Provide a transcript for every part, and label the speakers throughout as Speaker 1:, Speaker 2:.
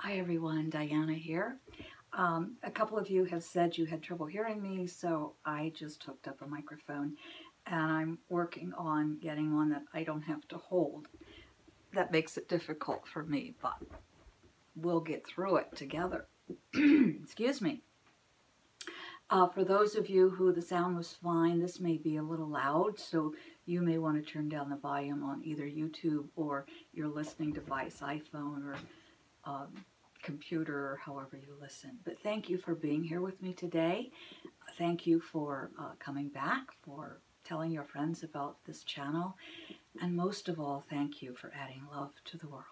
Speaker 1: Hi everyone, Diana here. A couple of you have said you had trouble hearing me, so I just hooked up a microphone and I'm working on getting one that I don't have to hold. That makes it difficult for me, but we'll get through it together. Excuse me. For those of you who the sound was fine, this may be a little loud, so you may want to turn down the volume on either YouTube or your listening device, iPhone or computer, or however you listen. But thank you for being here with me today. Thank you for coming back, for telling your friends about this channel, and most of all, thank you for adding love to the world.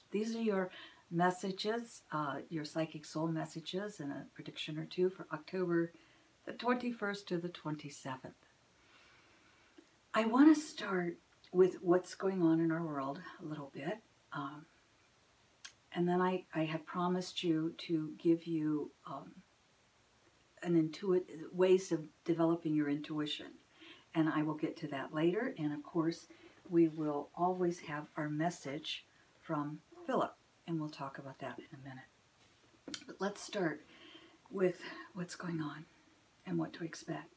Speaker 1: These are your messages, your psychic soul messages, and a prediction or two for October the 21st to the 27th. I want to start with what's going on in our world a little bit. And then I had promised you to give you ways of developing your intuition. And I will get to that later. And of course, we will always have our message from Philip. And we'll talk about that in a minute. But let's start with what's going on and what to expect.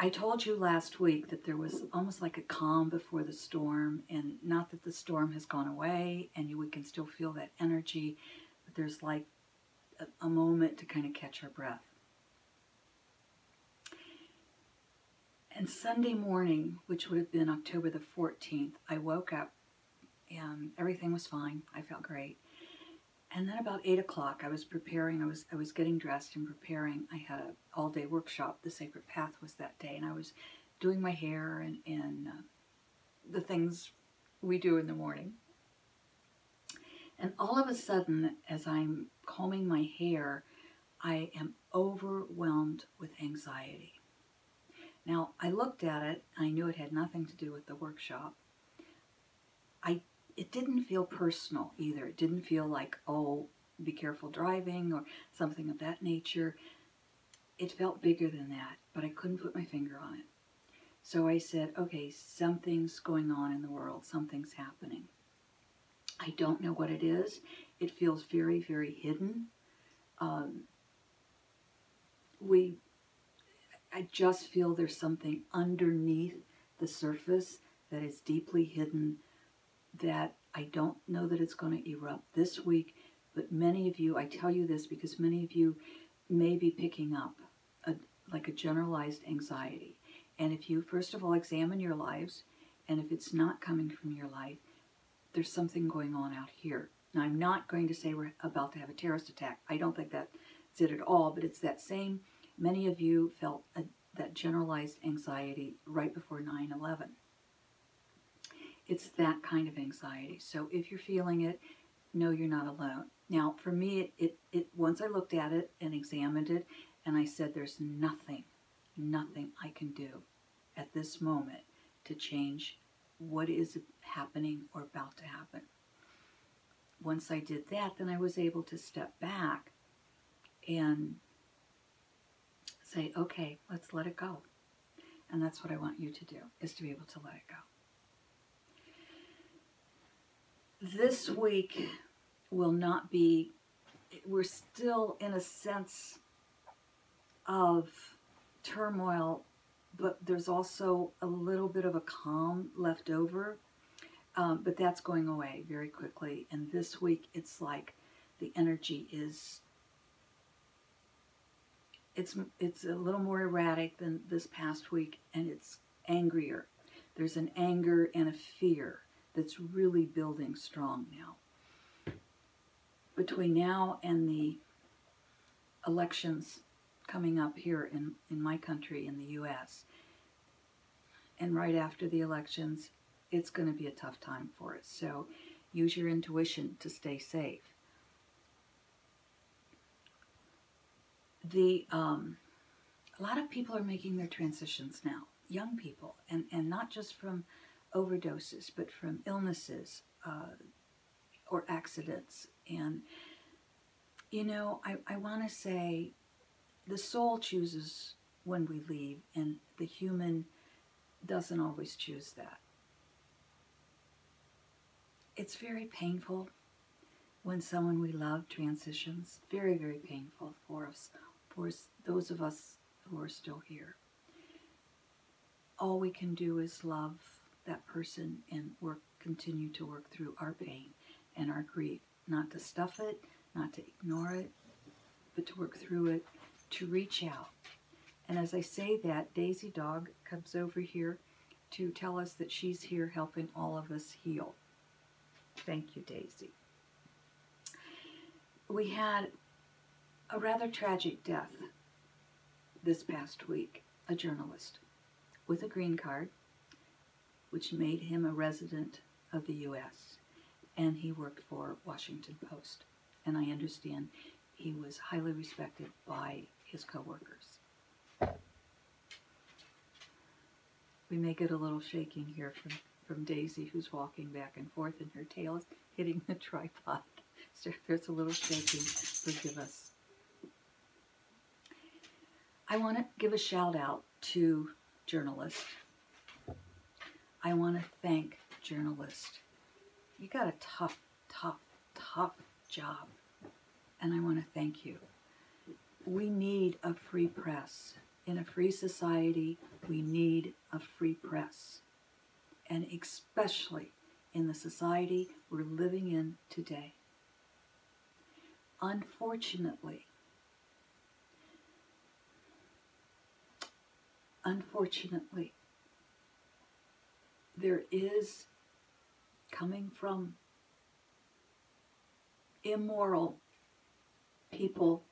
Speaker 1: I told you last week that there was almost like a calm before the storm, and not that the storm has gone away and we can still feel that energy, but there's like a moment to kind of catch our breath. And Sunday morning, which would have been October the 14th, I woke up and everything was fine. I felt great. And then about 8 o'clock, I was preparing, I was getting dressed and preparing. I had an all-day workshop. The Sacred Path was that day, and I was doing my hair and the things we do in the morning. And all of a sudden, as I'm combing my hair, I am overwhelmed with anxiety. Now, I looked at it, I knew it had nothing to do with the workshop. It didn't feel personal either. It didn't feel like, oh, be careful driving or something of that nature. It felt bigger than that, but I couldn't put my finger on it. So I said, okay, something's going on in the world. Something's happening. I don't know what it is. It feels very, very hidden. I just feel there's something underneath the surface that is deeply hidden, that I don't know that it's going to erupt this week, but many of you, I tell you this because many of you may be picking up like a generalized anxiety. And if you, first of all, examine your lives, and if it's not coming from your life, there's something going on out here. Now, I'm not going to say we're about to have a terrorist attack. I don't think that's it at all, but it's that same, many of you felt that generalized anxiety right before 9/11. It's that kind of anxiety. So if you're feeling it, know you're not alone. Now, for me, it once I looked at it and examined it, and I said, there's nothing I can do at this moment to change what is happening or about to happen. Once I did that, then I was able to step back and say, okay, let's let it go. And that's what I want you to do, is to be able to let it go. This week will not be, we're still in a sense of turmoil, but there's also a little bit of a calm left over, but that's going away very quickly. And this week, it's like the energy is, it's a little more erratic than this past week, and it's angrier. There's an anger and a fear that's really building strong now. Between now and the elections coming up here in my country, in the U.S., and right after the elections, it's going to be a tough time for us. So use your intuition to stay safe. A lot of people are making their transitions now, young people, and not just from overdoses, but from illnesses or accidents. And, you know, I want to say the soul chooses when we leave, and the human doesn't always choose that. It's very painful when someone we love transitions. Very, very painful for us, those of us who are still here. All we can do is love that person and continue to work through our pain and our grief, not to stuff it, not to ignore it, but to work through it, to reach out. And as I say that, Daisy Dog comes over here to tell us that she's here helping all of us heal. Thank you, Daisy. We had a rather tragic death this past week, a journalist with a green card, which made him a resident of the U.S., and he worked for Washington Post. And I understand he was highly respected by his coworkers. We may get a little shaking here from Daisy, who's walking back and forth, and her tail is hitting the tripod. So if there's a little shaking, forgive us. I want to give a shout out to journalists. I want to thank journalists. You got a tough, tough, tough job, and I want to thank you. We need a free press. In a free society, we need a free press, and especially in the society we're living in today. Unfortunately, there is, coming from immoral people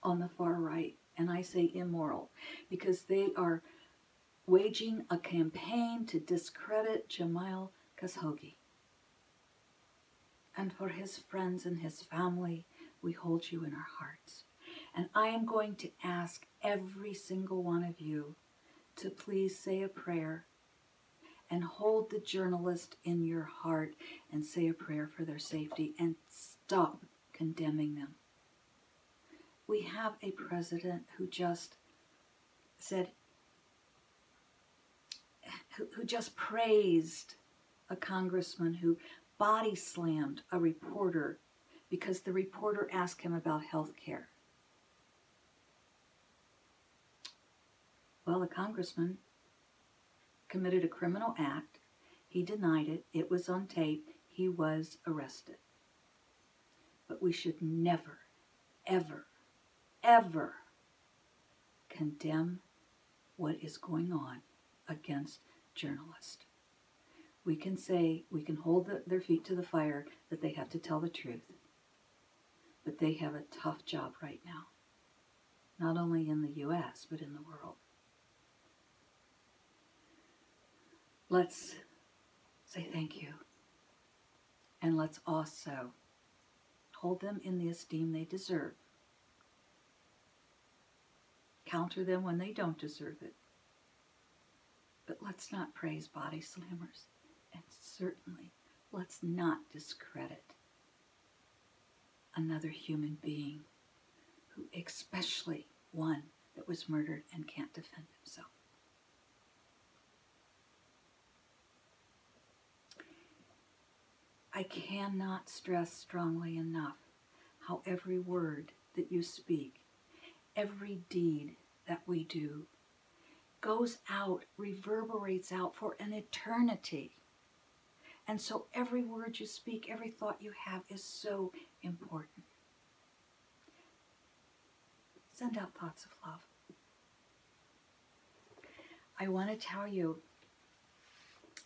Speaker 1: on the far right, and I say immoral because they are waging a campaign to discredit Jamal Khashoggi. And for his friends and his family, we hold you in our hearts. And I am going to ask every single one of you to please say a prayer and hold the journalist in your heart and say a prayer for their safety and stop condemning them. We have a president who just said, who just praised a congressman who body slammed a reporter because the reporter asked him about health care. Well, the congressman committed a criminal act. He denied it. It was on tape. He was arrested. But we should never, ever, ever condemn what is going on against journalists. We can say, we can hold their feet to the fire that they have to tell the truth. But they have a tough job right now. Not only in the U.S., but in the world. Let's say thank you. And let's also hold them in the esteem they deserve. Counter them when they don't deserve it. But let's not praise body slammers. And certainly, let's not discredit another human being, who, especially one that was murdered and can't defend himself. I cannot stress strongly enough how every word that you speak, every deed that we do, goes out, reverberates out for an eternity. And so every word you speak, every thought you have is so important. Send out thoughts of love. I want to tell you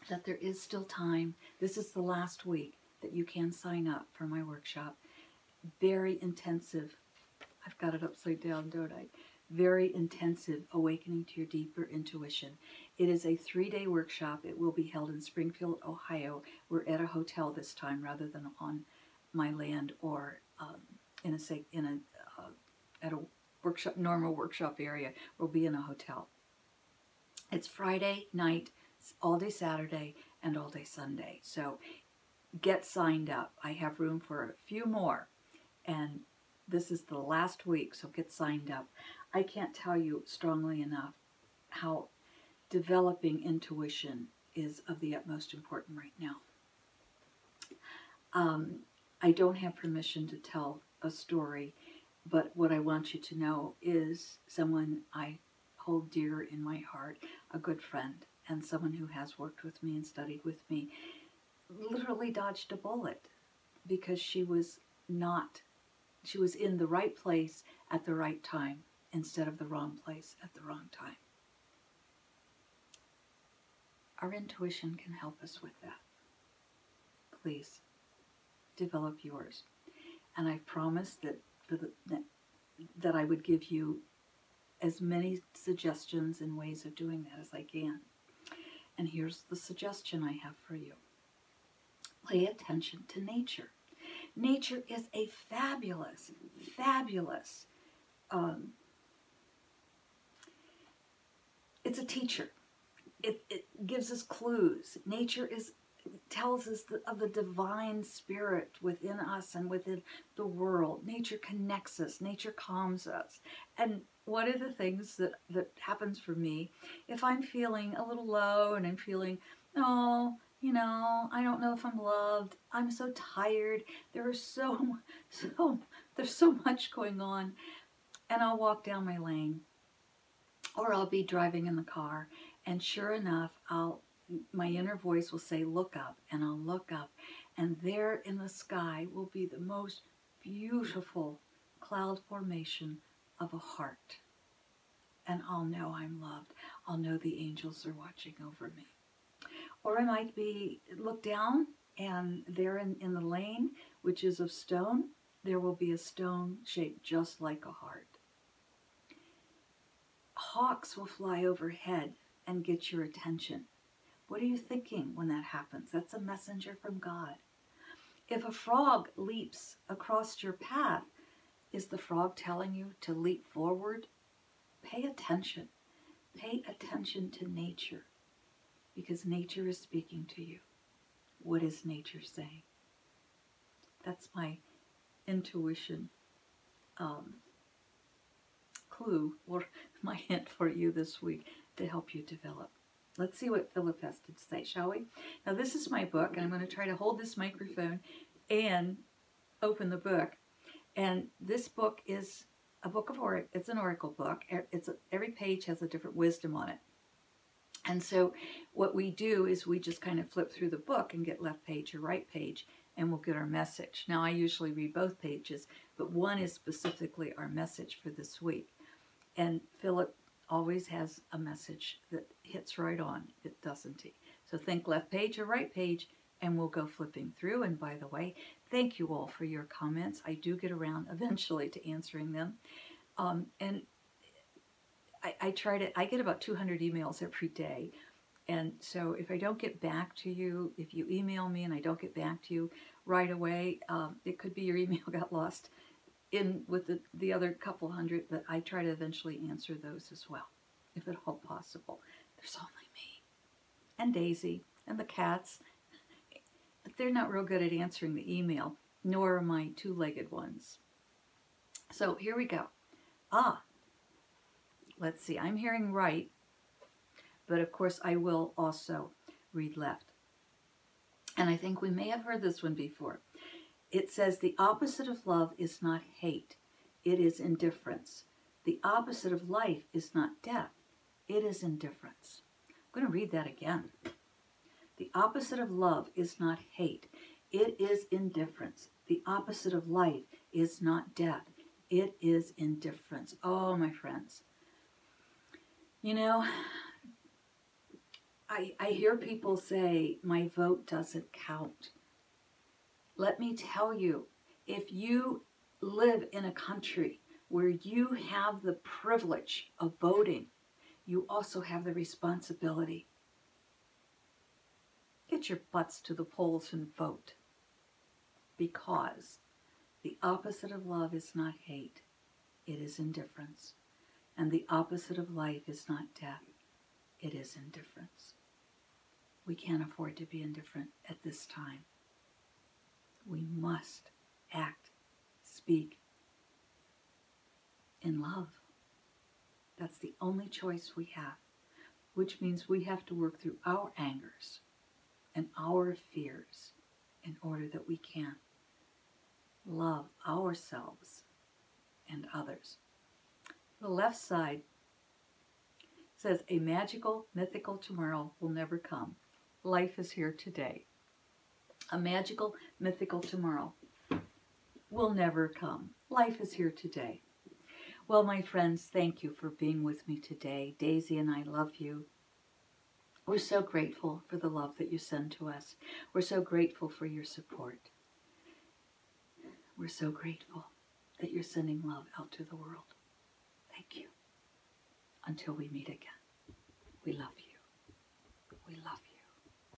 Speaker 1: that there is still time. This is the last week that you can sign up for my workshop. Very intensive. I've got it upside down, don't I? Very intensive awakening to your deeper intuition. It is a 3-day workshop. It will be held in Springfield, Ohio. We're at a hotel this time rather than on my land or at a workshop, normal workshop area. We'll be in a hotel. It's Friday night, all day Saturday, and all day Sunday. So get signed up. I have room for a few more, and this is the last week, so get signed up. I can't tell you strongly enough how developing intuition is of the utmost importance right now. I don't have permission to tell a story, but what I want you to know is someone I hold dear in my heart, a good friend, and someone who has worked with me and studied with me, literally dodged a bullet because she was in the right place at the right time instead of the wrong place at the wrong time. Our intuition can help us with that. Please develop yours. And I promised that I would give you as many suggestions and ways of doing that as I can. And here's the suggestion I have for you. Pay attention to nature. Nature is a fabulous, fabulous, it's a teacher. It gives us clues. Nature tells us of the divine spirit within us and within the world. Nature connects us. Nature calms us. And one of the things that happens for me, if I'm feeling a little low and I'm feeling, oh, I don't know if I'm loved. I'm so tired. There's so much going on. And I'll walk down my lane, or I'll be driving in the car, and sure enough, my inner voice will say, look up, and I'll look up, and there in the sky will be the most beautiful cloud formation of a heart. And I'll know I'm loved. I'll know the angels are watching over me. Or I might look down, and there in the lane, which is of stone, there will be a stone shaped just like a heart. Hawks will fly overhead and get your attention. What are you thinking when that happens? That's a messenger from God. If a frog leaps across your path, is the frog telling you to leap forward? Pay attention. Pay attention to nature, because nature is speaking to you. What is nature saying? That's my intuition clue, or my hint for you this week to help you develop. Let's see what Philip has to say, shall we? Now, this is my book, and I'm going to try to hold this microphone and open the book. And this book is a book of oracle. It's an oracle book. Every page has a different wisdom on it. And so what we do is we just kind of flip through the book and get left page or right page, and we'll get our message. Now, I usually read both pages, but one is specifically our message for this week. And Philip always has a message that hits right on, doesn't he? So think left page or right page, and we'll go flipping through. And by the way, thank you all for your comments. I do get around eventually to answering them. And I get about 200 emails every day. And so if I don't get back to you, if you email me and I don't get back to you right away, it could be your email got lost in with the other couple hundred, but I try to eventually answer those as well, if at all possible. There's only me and Daisy and the cats, but they're not real good at answering the email, nor are my two-legged ones. So here we go. Let's see, I'm hearing right, but of course I will also read left. And I think we may have heard this one before. It says, the opposite of love is not hate, it is indifference. The opposite of life is not death, it is indifference. I'm going to read that again. The opposite of love is not hate, it is indifference. The opposite of life is not death, it is indifference. Oh, my friends. I hear people say, my vote doesn't count. Let me tell you, if you live in a country where you have the privilege of voting, you also have the responsibility. Get your butts to the polls and vote, because the opposite of love is not hate, it is indifference. And the opposite of life is not death, it is indifference. We can't afford to be indifferent at this time. We must act, speak in love. That's the only choice we have, which means we have to work through our angers and our fears in order that we can love ourselves and others. The left side says, a magical, mythical tomorrow will never come. Life is here today. A magical, mythical tomorrow will never come. Life is here today. Well, my friends, thank you for being with me today. Daisy and I love you. We're so grateful for the love that you send to us. We're so grateful for your support. We're so grateful that you're sending love out to the world. Thank you. Until we meet again, we love you. We love you.